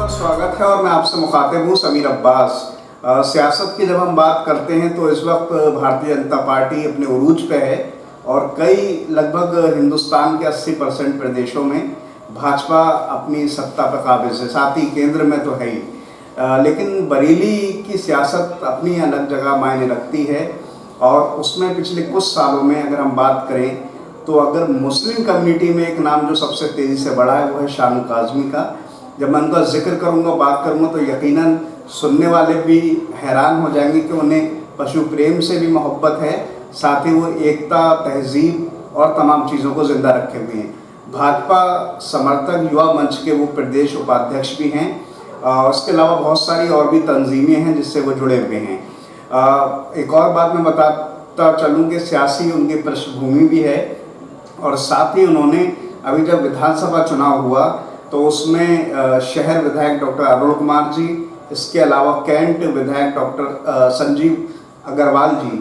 बहुत स्वागत है और मैं आपसे मुखातिब हूँ समीर अब्बास। सियासत की जब हम बात करते हैं तो इस वक्त भारतीय जनता पार्टी अपने उरूज पे है और कई लगभग हिंदुस्तान के 80% प्रदेशों में भाजपा अपनी सत्ता पर काबिज है, साथ ही केंद्र में तो है ही। लेकिन बरेली की सियासत अपनी अलग जगह मायने रखती है और उसमें पिछले कुछ सालों में अगर हम बात करें तो अगर मुस्लिम कम्युनिटी में एक नाम जो सबसे तेज़ी से बढ़ा है वो है शानू काज़मी का। जब मैं उनका जिक्र करूंगा, बात करूंगा तो यकीनन सुनने वाले भी हैरान हो जाएंगे कि उन्हें पशु प्रेम से भी मोहब्बत है, साथ ही वो एकता, तहजीब और तमाम चीज़ों को ज़िंदा रखे हुए हैं। भाजपा समर्थक युवा मंच के वो प्रदेश उपाध्यक्ष भी हैं। उसके अलावा बहुत सारी और भी तंजीमें हैं जिससे वो जुड़े हुए हैं। एक और बात मैं बताता चलूँ कि सियासी उनकी पृष्ठभूमि भी है और साथ ही उन्होंने अभी जब विधानसभा चुनाव हुआ तो उसमें शहर विधायक डॉक्टर अरुण कुमार जी, इसके अलावा कैंट विधायक डॉक्टर संजीव अग्रवाल जी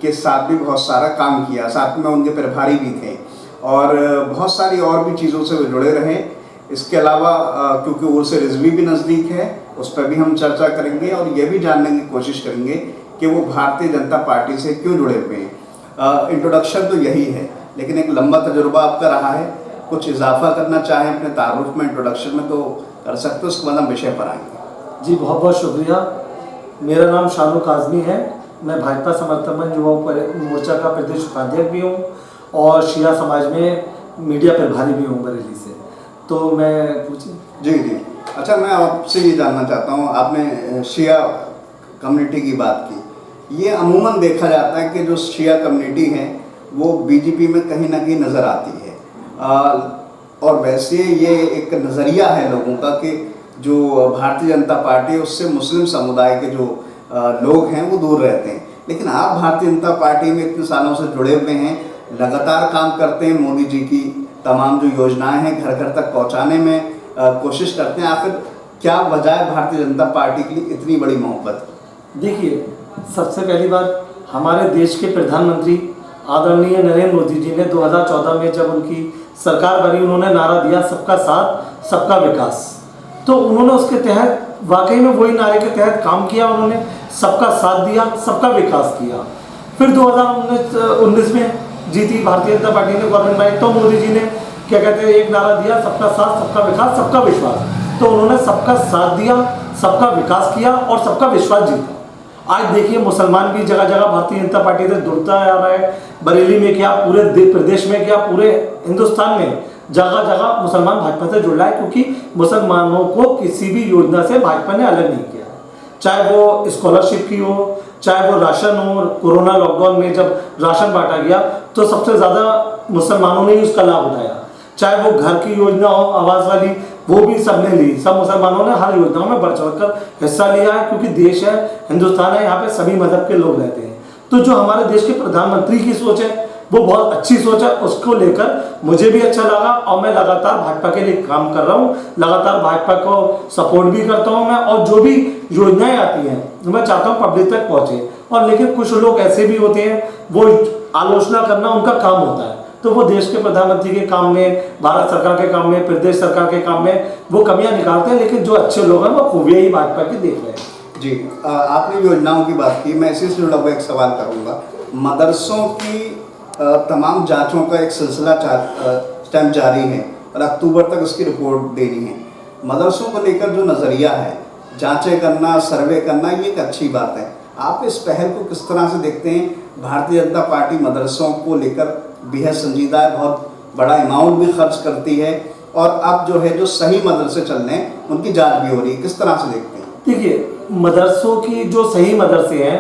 के साथ भी बहुत सारा काम किया, साथ में उनके प्रभारी भी थे और बहुत सारी और भी चीज़ों से वो जुड़े रहे। इसके अलावा क्योंकि उर्स रिजवी भी नज़दीक है, उस पर भी हम चर्चा करेंगे और ये भी जानने की कोशिश करेंगे कि वो भारतीय जनता पार्टी से क्यों जुड़े हुए हैं। इंट्रोडक्शन तो यही है, लेकिन एक लंबा तजुर्बा आपका रहा है। कुछ इजाफा करना चाहें अपने तारुफ में, इंट्रोडक्शन में तो कर सकते हो, उसके बाद हम विषय पर आएंगे। जी बहुत बहुत शुक्रिया। मेरा नाम शानू काज़मी है। मैं भाजपा समर्थक मंच युवा मोर्चा का प्रदेश उपाध्यक्ष भी हूँ और शिया समाज में मीडिया प्रभारी भी हूँ बरेली से। तो मैं पूछिए। जी। अच्छा, मैं आपसे ये जानना चाहता हूँ, आपने शिया कम्युनिटी की बात की। ये अमूमन देखा जाता है कि जो शिया कम्युनिटी है वो बीजेपी में कहीं ना कहीं नज़र आती है और वैसे ये एक नज़रिया है लोगों का कि जो भारतीय जनता पार्टी है उससे मुस्लिम समुदाय के जो लोग हैं वो दूर रहते हैं। लेकिन आप भारतीय जनता पार्टी में इतने सालों से जुड़े हुए हैं, लगातार काम करते हैं, मोदी जी की तमाम जो योजनाएं हैं घर घर तक पहुंचाने में कोशिश करते हैं। आखिर क्या वजह है भारतीय जनता पार्टी के लिए इतनी बड़ी मोहब्बत? देखिए, सबसे पहली बात, हमारे देश के प्रधानमंत्री आदरणीय नरेंद्र मोदी जी ने 2014 में जब उनकी सरकार बनी, उन्होंने नारा दिया सबका साथ सबका विकास। तो उन्होंने उसके तहत वाकई में वही नारे के तहत काम किया। उन्होंने सबका साथ दिया, सबका विकास किया। फिर 2019 में जीती भारतीय जनता पार्टी ने गवर्नमेंट बनाई तो मोदी जी ने क्या कहते हैं एक नारा दिया, सबका साथ सबका विकास सबका विश्वास। तो उन्होंने सबका साथ दिया, सबका विकास किया और सबका विश्वास जीता। आज देखिए, मुसलमान भी जगह जगह भारतीय जनता पार्टी से जुड़ता आ रहा है। बरेली में क्या, पूरे प्रदेश में क्या, पूरे हिंदुस्तान में जगह जगह मुसलमान भाजपा से जुड़ रहा है, क्योंकि मुसलमानों को किसी भी योजना से भाजपा ने अलग नहीं किया। चाहे वो स्कॉलरशिप की हो, चाहे वो राशन हो। कोरोना लॉकडाउन में जब राशन बांटा गया तो सबसे ज़्यादा मुसलमानों ने ही उसका लाभ उठाया। चाहे वो घर की योजना हो, आवास वाली, वो भी सबने ली। सब मुसलमानों ने हर योजनाओं में बढ़ चढ़कर हिस्सा लिया है, क्योंकि देश है, हिंदुस्तान है, यहाँ पे सभी मजहब के लोग रहते हैं। तो जो हमारे देश के प्रधानमंत्री की सोच है वो बहुत अच्छी सोच है, उसको लेकर मुझे भी अच्छा लगा और मैं लगातार भाजपा के लिए काम कर रहा हूँ। लगातार भाजपा को सपोर्ट भी करता हूँ मैं, और जो भी योजनाएं आती हैं मैं चाहता हूँ पब्लिक तक पहुँचे। और लेकिन कुछ लोग ऐसे भी होते हैं, वो आलोचना करना उनका काम होता है, तो वो देश के प्रधानमंत्री के काम में, भारत सरकार के काम में, प्रदेश सरकार के काम में वो कमियां निकालते हैं। लेकिन जो अच्छे लोग हैं वो खूबियां ही भाजपा की देख रहे हैं। जी, आपने योजनाओं की बात की, मैं इसी से जुड़ा हुआ एक सवाल करूंगा। मदरसों की तमाम जांचों का एक सिलसिला टाइम जारी है और अक्टूबर तक उसकी रिपोर्ट देनी है। मदरसों को लेकर जो नज़रिया है, जांचें करना, सर्वे करना, ये एक अच्छी बात है। आप इस पहल को किस तरह से देखते हैं? भारतीय जनता पार्टी मदरसों को लेकर बेहद संजीदा है, बहुत बड़ा अमाउंट भी खर्च करती है और अब जो है जो सही मदरसे चल रहे हैं उनकी जांच भी हो रही है, किस तरह से देखते हैं? देखिए, मदरसों की जो सही मदरसे हैं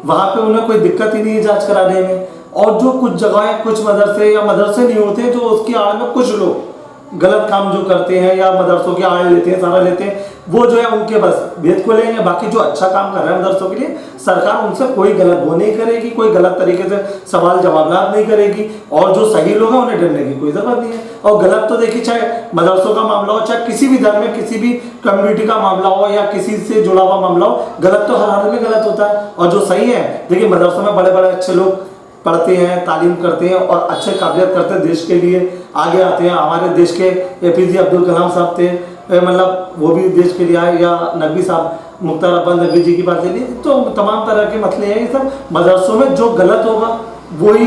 वहाँ पे उन्हें कोई दिक्कत ही नहीं है जांच कराने में। और जो कुछ जगहें, कुछ मदरसे या मदरसे नहीं होते, जो उसकी आड़ में कुछ लोग गलत काम जो करते हैं या मदरसों की आड़ लेते हैं, सारा लेते हैं, वो जो है उनके बस भेद को लेंगे। बाकी जो अच्छा काम कर रहे हैं मदरसों के लिए, सरकार उनसे कोई गलत वो नहीं करेगी, कोई गलत तरीके से सवाल जवाब नहीं करेगी। और जो सही लोग हैं उन्हें डरने की कोई जरूरत नहीं है। और गलत तो देखिए, चाहे मदरसों का मामला हो, चाहे किसी भी धर्म में किसी भी कम्युनिटी का मामला हो या किसी से जुड़ा हुआ मामला हो, गलत तो हर हाल में गलत होता है। और जो सही है, देखिए मदरसों में बड़े बड़े अच्छे लोग पढ़ते हैं, तालीम करते हैं और अच्छे काबिलियत करते हैं, देश के लिए आगे आते हैं। हमारे देश के APJ अब्दुल कलाम साहब थे, मतलब वो भी देश के लिए आए, या नकवी साहब मुख्तार अब्बास नकवी जी की बात ले ली, तो तमाम तरह के मसले हैं। ये सब मदरसों में जो गलत होगा वही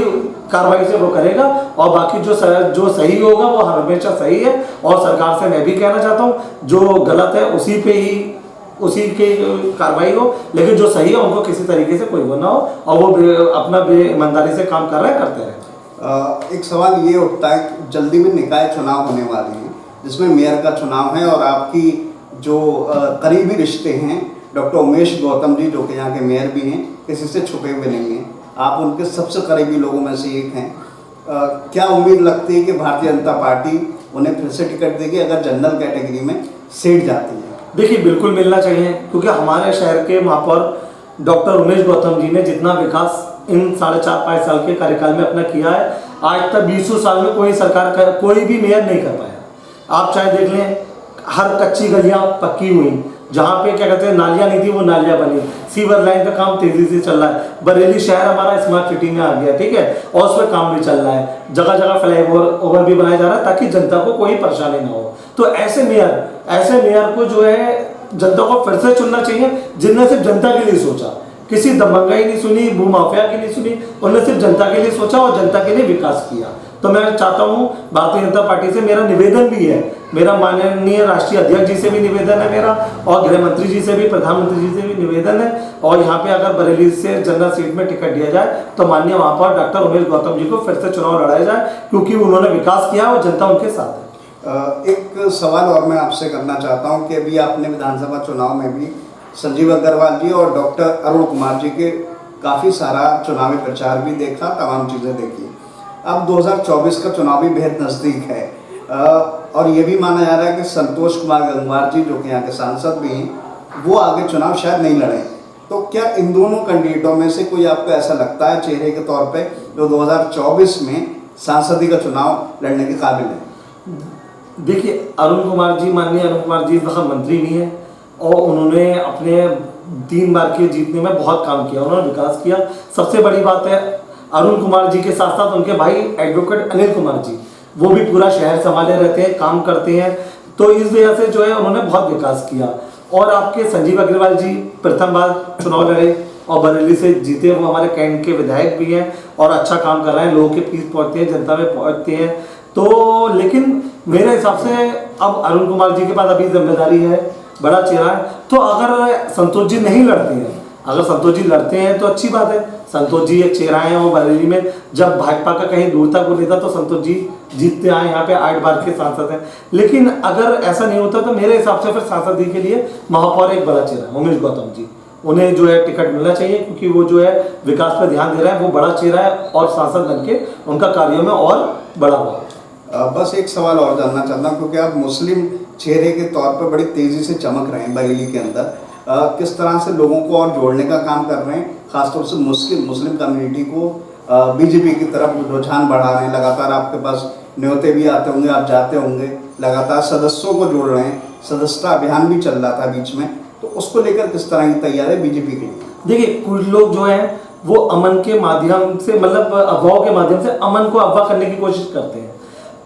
कार्रवाई से वो करेगा, और बाकी जो सही होगा वो हमेशा सही है। और सरकार से मैं भी कहना चाहता हूँ जो गलत है उसी की कार्रवाई हो, लेकिन जो सही है उनको किसी तरीके से कोई वो ना हो, और वो अपना ईमानदारी से काम कर रहे हैं, करते रहे। एक सवाल ये उठता है कि जल्दी में निकाय चुनाव होने वाले हैं जिसमें मेयर का चुनाव है, और आपकी जो करीबी रिश्ते हैं डॉक्टर उमेश गौतम जी जो कि यहाँ के मेयर भी हैं, किसी से छुपे हुए नहीं हैं, आप उनके सबसे करीबी लोगों में से एक हैं। क्या उम्मीद लगती है कि भारतीय जनता पार्टी उन्हें फिर से टिकट देगी अगर जनरल कैटेगरी में सीट जाती है? देखिए बिल्कुल मिलना चाहिए, क्योंकि हमारे शहर के महापौर डॉक्टर उमेश गौतम जी ने जितना विकास इन 4.5-5 साल के कार्यकाल में अपना किया है, आज तक 20 साल में कोई सरकार का कोई भी मेयर नहीं कर पाया। आप चाहे देख लें, हर कच्ची गलियां पक्की हुई, जहाँ पे क्या कहते हैं नालियाँ नहीं थी वो नालियाँ बनी, सीवर लाइन का काम तेजी से चल रहा है, बरेली शहर हमारा स्मार्ट सिटी में आ गया, ठीक है, और उस पर काम भी चल रहा है, जगह जगह फ्लाईओवर भी बनाया जा रहा है ताकि जनता को कोई परेशानी ना हो। तो ऐसे मेयर को जो है जनता को फिर से चुनना चाहिए, जिनने सिर्फ जनता के लिए सोचा, किसी दबंगाई नहीं सुनी, भूमाफिया की नहीं सुनी, उन्होंने सिर्फ जनता के लिए सोचा और जनता के लिए विकास किया। तो मैं चाहता हूँ भारतीय जनता पार्टी से मेरा निवेदन भी है, मेरा माननीय राष्ट्रीय अध्यक्ष जी से भी निवेदन है मेरा, और गृह मंत्री जी से भी, प्रधानमंत्री जी से भी निवेदन है, और यहाँ पे अगर बरेली से जनरल सीट में टिकट दिया जाए तो माननीय महापौर डॉक्टर उमेश गौतम जी को फिर से चुनाव लड़ाया जाए, क्योंकि उन्होंने विकास किया और जनता उनके साथ है। एक सवाल और मैं आपसे करना चाहता हूं कि अभी आपने विधानसभा चुनाव में भी संजीव अग्रवाल जी और डॉक्टर अरुण कुमार जी के काफ़ी सारा चुनावी प्रचार भी देखा, तमाम चीज़ें देखी। अब 2024 का चुनाव भी बेहद नज़दीक है, और ये भी माना जा रहा है कि संतोष कुमार गंगवार जी जो कि यहाँ के सांसद भी हैं, वो आगे चुनाव शायद नहीं लड़ें। तो क्या इन दोनों कैंडिडेटों में से कोई आपको ऐसा लगता है चेहरे के तौर पे जो 2024 में सांसदी का चुनाव लड़ने के काबिल है? देखिए माननीय अरुण कुमार जी वहाँ मंत्री भी हैं, और उन्होंने अपने 3 बार के जीतने में बहुत काम किया, उन्होंने विकास किया। सबसे बड़ी बात है अरुण कुमार जी के साथ साथ उनके भाई एडवोकेट अनिल कुमार जी, वो भी पूरा शहर संभाले रहते हैं, काम करते हैं, तो इस वजह से जो है उन्होंने बहुत विकास किया। और आपके संजीव अग्रवाल जी प्रथम बार चुनाव लड़े और बरेली से जीते, वो हमारे कैंट के विधायक भी हैं और अच्छा काम कर रहे हैं, लोगों के बीच पहुँचते हैं, जनता में पहुँचते हैं। तो लेकिन मेरे हिसाब से अब अरुण कुमार जी के पास अभी जिम्मेदारी है, बड़ा चेहरा है, तो अगर संतोष जी नहीं लड़ते हैं, अगर संतोष जी लड़ते हैं तो अच्छी बात है। संतोष जी एक चेहरा है, वो बरेली में जब भाजपा का कहीं दूर तक वो लेता तो संतोष जी जीतते आए, यहाँ पे 8 बार के सांसद हैं। लेकिन अगर ऐसा नहीं होता तो मेरे हिसाब से फिर सांसद के लिए महापौर एक बड़ा चेहरा है उमेश गौतम जी, उन्हें जो है टिकट मिलना चाहिए, क्योंकि वो जो है विकास पर ध्यान दे रहा है, वो बड़ा चेहरा है, और सांसद बन के उनका कार्यों में और बड़ा हुआ। बस एक सवाल और जानना चाहता हूँ, क्योंकि आप मुस्लिम चेहरे के तौर पर बड़ी तेज़ी से चमक रहे हैं बरेली के अंदर, किस तरह से लोगों को और जोड़ने का काम कर रहे हैं, खासतौर से मुस्लिम कम्युनिटी को बीजेपी की तरफ रुझान बढ़ा रहे हैं, लगातार आपके पास न्योते भी आते होंगे, आप जाते होंगे, लगातार सदस्यों को जोड़ रहे हैं, सदस्यता अभियान भी चल रहा था बीच में, तो उसको लेकर किस तरह की तैयारी है बीजेपी के लिए? देखिए कुछ लोग जो हैं वो अमन के माध्यम से, मतलब अफवाह के माध्यम से अमन को अफवाह करने की कोशिश करते हैं,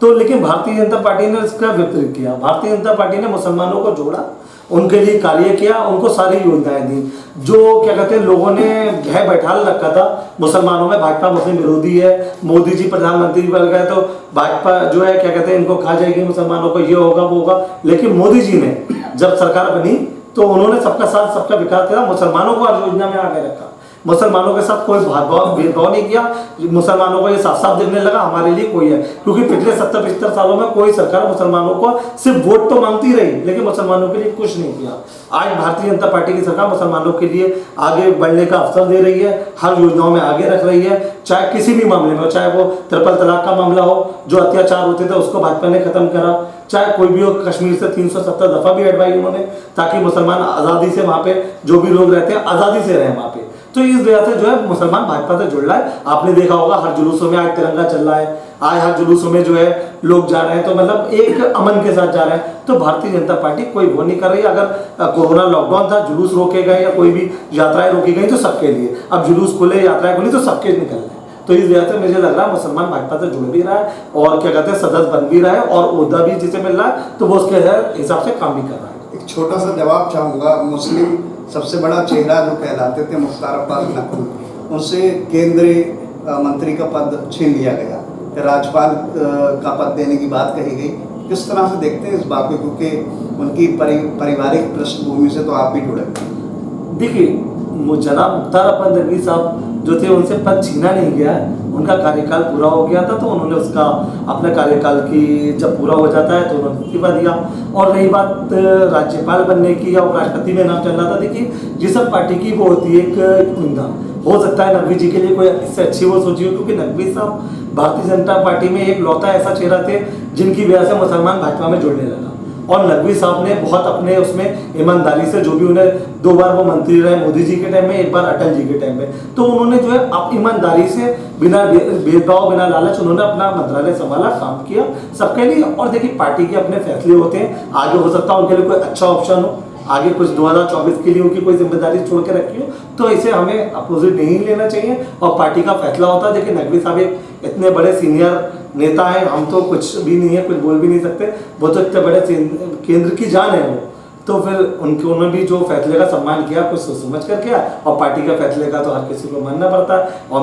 तो लेकिन भारतीय जनता पार्टी ने इसका विपरीत किया। भारतीय जनता पार्टी ने मुसलमानों को जोड़ा, उनके लिए कार्य किया, उनको सारी योजनाएं दी। जो क्या कहते हैं लोगों ने भय बैठाल रखा था मुसलमानों में, भाजपा मुस्लिम विरोधी है, मोदी जी प्रधानमंत्री बन गए तो भाजपा जो है क्या कहते हैं इनको खा जाएगी, मुसलमानों को ये होगा वो होगा। लेकिन मोदी जी ने जब सरकार बनी तो उन्होंने सबका साथ सबका विकास किया, मुसलमानों को हर योजना में आगे रखा, मुसलमानों के साथ कोई भेदभाव नहीं किया। मुसलमानों को ये साफ साफ दिखने लगा हमारे लिए कोई है, क्योंकि पिछले 70-75 सालों में कोई सरकार मुसलमानों को सिर्फ वोट तो मांगती रही, लेकिन मुसलमानों के लिए कुछ नहीं किया। आज भारतीय जनता पार्टी की सरकार मुसलमानों के लिए आगे बढ़ने का अवसर दे रही है, हर योजनाओं में आगे रख रही है, चाहे किसी भी मामले में हो, चाहे वो ट्रिपल तलाक का मामला हो, जो अत्याचार होते थे उसको भाजपा ने खत्म करा, चाहे कोई भी हो, कश्मीर से 370 दफा भी हटवाई उन्होंने, ताकि मुसलमान आज़ादी से वहाँ पे जो भी लोग रहते हैं आज़ादी से रहें वहाँ पे। तो इस वजह से जो है मुसलमान भाजपा से जुड़ रहा है। आपने देखा होगा हर जुलूसों में आज तिरंगा चल रहा है, आज हर जुलूसों में जो है लोग जा रहे हैं, तो मतलब एक अमन के साथ जा रहे हैं। तो भारतीय जनता पार्टी कोई वो नहीं कर रही। अगर कोरोना लॉकडाउन था, जुलूस रोके गए या कोई भी यात्राएं रोकी गई तो सबके लिए, अब जुलूस खुले, यात्राएं खुली तो सबके निकल रहे हैं। तो इस वजह से मुझे लग रहा है मुसलमान भाजपा से जुड़ भी रहा है और क्या कहते हैं सदस्य बन भी रहा है और ओहदा भी जिसे मिल रहा है तो वो उसके हिसाब से काम भी कर रहा है। एक छोटा सा जवाब चाहूँगा। मुस्लिम सबसे बड़ा चेहरा जो कहलाते थे मुख्तार अब्बास नकवी, उनसे केंद्रीय मंत्री का पद छीन लिया गया, राज्यपाल का पद देने की बात कही गई। किस तरह से देखते हैं इस बात को, क्योंकि उनकी पारिवारिक पृष्ठभूमि से तो आप भी जुड़े? देखिए, जनाब मुख्तार अब्बास नकवी साहब जो थे उनसे पद छीना नहीं गया है, उनका कार्यकाल पूरा हो गया था तो उन्होंने उसका अपने कार्यकाल की जब पूरा हो जाता है तो उन्होंने इस्तीफा दिया। और रही बात राज्यपाल बनने की या उपराष्ट्रपति में नाम चल रहा था, देखिए जिस पार्टी की वो होती है एक ईंधन, हो सकता है नकवी जी के लिए कोई इससे अच्छी वो सोची हो, क्योंकि नकवी साहब भारतीय जनता पार्टी में एक लौता ऐसा चेहरा थे जिनकी वजह से मुसलमान भाजपा में जुड़ने लगा। और नकवी साहब ने बहुत अपने उसमें ईमानदारी से, जो भी उन्हें 2 बार वो मंत्री रहे मोदी जी के टाइम में, 1 बार अटल जी के टाइम में, तो उन्होंने जो है अब ईमानदारी से बिना भेदभाव बिना लालच उन्होंने अपना मंत्रालय संभाला, काम किया सबके लिए। और देखिए पार्टी के अपने फैसले होते हैं, आगे हो सकता है उनके लिए कोई अच्छा ऑप्शन हो, आगे कुछ 2024 के लिए उनकी कोई जिम्मेदारी छोड़ के रखी हो, तो इसे हमें अपोजिट नहीं लेना चाहिए और पार्टी का फैसला होता है। देखिए नकवी साहब एक इतने बड़े सीनियर नेता है, हम तो कुछ भी नहीं है, कुछ बोल भी नहीं सकते, वो तो इतने बड़े केंद्र की जान है वो, तो फिर उन्होंने भी जो फैसले का सम्मान किया कुछ सोच समझ कर किया और पार्टी का फैसले का तो हर किसी को मानना पड़ता है। और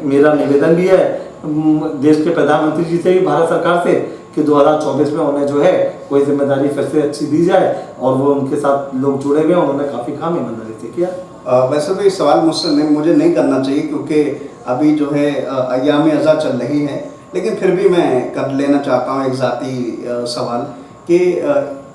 मेरा निवेदन भी है देश के प्रधानमंत्री जी से भी, भारत सरकार से, कि 2024 में उन्हें जो है कोई जिम्मेदारी फिर से अच्छी दी जाए और वो उनके साथ लोग जुड़े हुए हैं, उन्होंने काफ़ी काम ईमानदारी से किया। वैसे तो ये सवाल मुझे नहीं करना चाहिए क्योंकि अभी जो है अय्याम अज़ा चल रही है, लेकिन फिर भी मैं कर लेना चाहता हूँ एक ज़ाती सवाल कि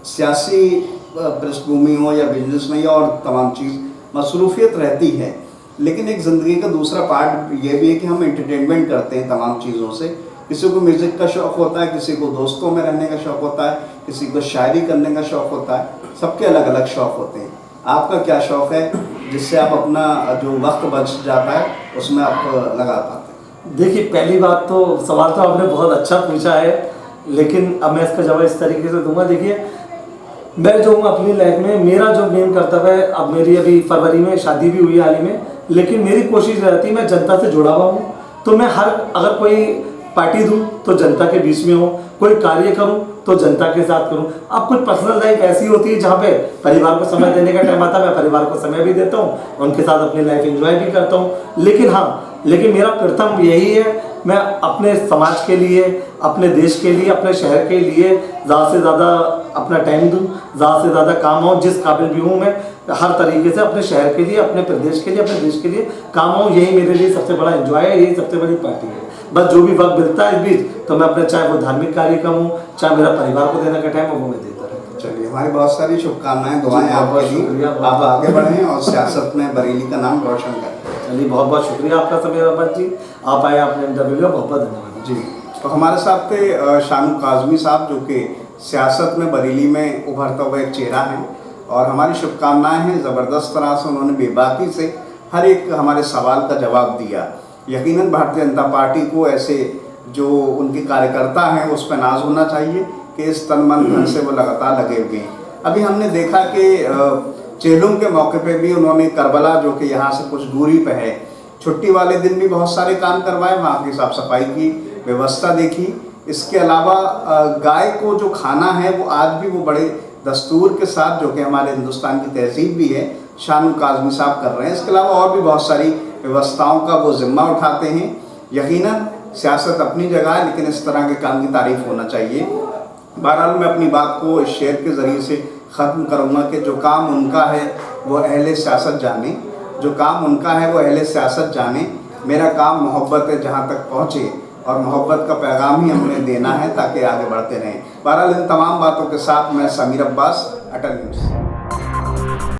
सियासी पृष्ठभूमि हो या बिजनेस में या और तमाम चीज़ मसरूफियत रहती है, लेकिन एक ज़िंदगी का दूसरा पार्ट ये भी है कि हम एंटरटेनमेंट करते हैं तमाम चीज़ों से। किसी को म्यूज़िक का शौक़ होता है, किसी को दोस्तों में रहने का शौक़ होता है, किसी को शायरी करने का शौक़ होता है, सबके अलग अलग शौक़ होते हैं। आपका क्या शौक़ है जिससे आप अपना जो वक्त बच जाता है उसमें आप लगा पाते हैं? देखिए पहली बात तो सवाल तो आपने बहुत अच्छा पूछा है, लेकिन अब मैं इसका जवाब इस तरीके से दूंगा। देखिए मैं जो हूँ अपनी लाइफ में, मेरा जो मेन कर्तव्य है, अब मेरी अभी फरवरी में शादी भी हुई हाल ही में, लेकिन मेरी कोशिश रहती है मैं जनता से जुड़ा हुआ हूँ, तो मैं अगर कोई पार्टी दूँ तो जनता के बीच में हो, कोई कार्य करूँ तो जनता के साथ करूँ। अब कुछ पर्सनल लाइफ ऐसी होती है जहाँ पे परिवार को समय देने का टाइम आता है, मैं परिवार को समय भी देता हूँ, उनके साथ अपनी लाइफ एंजॉय भी करता हूँ। लेकिन मेरा प्रथम यही है, मैं अपने समाज के लिए, अपने देश के लिए, अपने शहर के लिए ज़्यादा से ज़्यादा अपना टाइम दूँ, ज़्यादा से ज़्यादा काम हो, जिस काबिल भी हूँ मैं हर तरीके से अपने शहर के लिए, अपने प्रदेश के लिए, अपने देश के लिए काम हो। यही मेरे लिए सबसे बड़ा एंजॉय है, यही सबसे बड़ी पार्टी है। बस जो भी वक्त मिलता है इस बीच तो मैं अपने, चाहे वो धार्मिक कार्यक्रम हो, चाहे मेरा परिवार को देने का टाइम हो, वो मैं देता रहता हूँ। चलिए, हमारी बहुत सारी शुभकामनाएं, दुआएं आपके लिए, आप आगे बढ़ें और सियासत में बरेली का नाम रोशन करें। चलिए बहुत बहुत शुक्रिया आपका समय अब्बास जी, आप आए, आपने इंटरव्यू लिया, बहुत बहुत धन्यवाद जी। तो हमारे साथ थे शानू काज़मी साहब, जो कि सियासत में बरेली में उभरता हुआ एक चेहरा है और हमारी शुभकामनाएं हैं। ज़बरदस्त तरह से उन्होंने बेबाकी से हर एक हमारे सवाल का जवाब दिया। यकीनन भारतीय जनता पार्टी को ऐसे जो उनके कार्यकर्ता हैं उस पर नाज होना चाहिए कि इस तन मन धन से वो लगातार लगे हुए हैं। अभी हमने देखा कि चेहलुम के मौके पे भी उन्होंने करबला, जो कि यहाँ से कुछ दूरी पे है, छुट्टी वाले दिन भी बहुत सारे काम करवाए, वहाँ की साफ सफाई की व्यवस्था देखी। इसके अलावा गाय को जो खाना है वो आज भी वो बड़े दस्तूर के साथ, जो कि हमारे हिंदुस्तान की तहजीब भी है, शानू काज़मी साहब कर रहे हैं। इसके अलावा और भी बहुत सारी व्यवस्थाओं का वो जिम्मा उठाते हैं। यकीनन सियासत अपनी जगह है, लेकिन इस तरह के काम की तारीफ होना चाहिए। बहरहाल मैं अपनी बात को इस शेर के ज़रिए से ख़त्म करूँगा कि जो काम उनका है वो अहले सियासत जाने, जो काम उनका है वो अहले सियासत जाने। मेरा काम मोहब्बत है जहाँ तक पहुँचे, और मोहब्बत का पैगाम ही हमें देना है ताकि आगे बढ़ते रहें। बहरहाल इन तमाम बातों के साथ मैं समीर अब्बास, अटल न्यूज़।